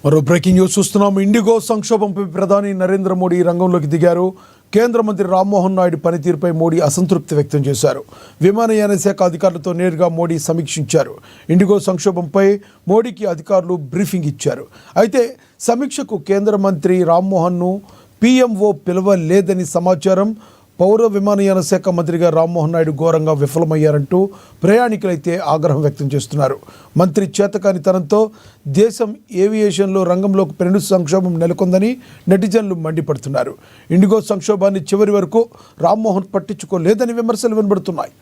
మరో breaking news చూస్తున్నాం. IndiGo సంక్షోభంపై ప్రధాని నరేంద్ర మోడీ రంగంలోకి దిగారు. కేంద్ర మంత్రి రామ్మోహన్ నాయుడు పనితీరుపై మోడీ అసంతృప్తి వ్యక్తం చేశారు. విమానయాన శాఖ అధికారులతో నేరుగా మోడీ సమీక్షించారు. ఇండిగో సంక్షోభంపై మోడీకి అధికారులు బ్రీఫింగ్ ఇచ్చారు. అయితే సమీక్షకు కేంద్ర మంత్రి రామ్మోహన్ను పీఎంఓ పిలవలేదని సమాచారం. పౌర విమానయాన శాఖ మంత్రిగా రామ్మోహన్ నాయుడు ఘోరంగా విఫలమయ్యారంటూ ప్రయాణికులైతే ఆగ్రహం వ్యక్తం చేస్తున్నారు. మంత్రి చేతకానితనంతో దేశం ఏవియేషన్లో రంగంలోకి పెను సంక్షోభం నెలకొందని నెటిజన్లు మండిపడుతున్నారు. ఇండిగో సంక్షోభాన్ని చివరి వరకు రామ్మోహన్ పట్టించుకోలేదని విమర్శలు వినబడుతున్నాయి.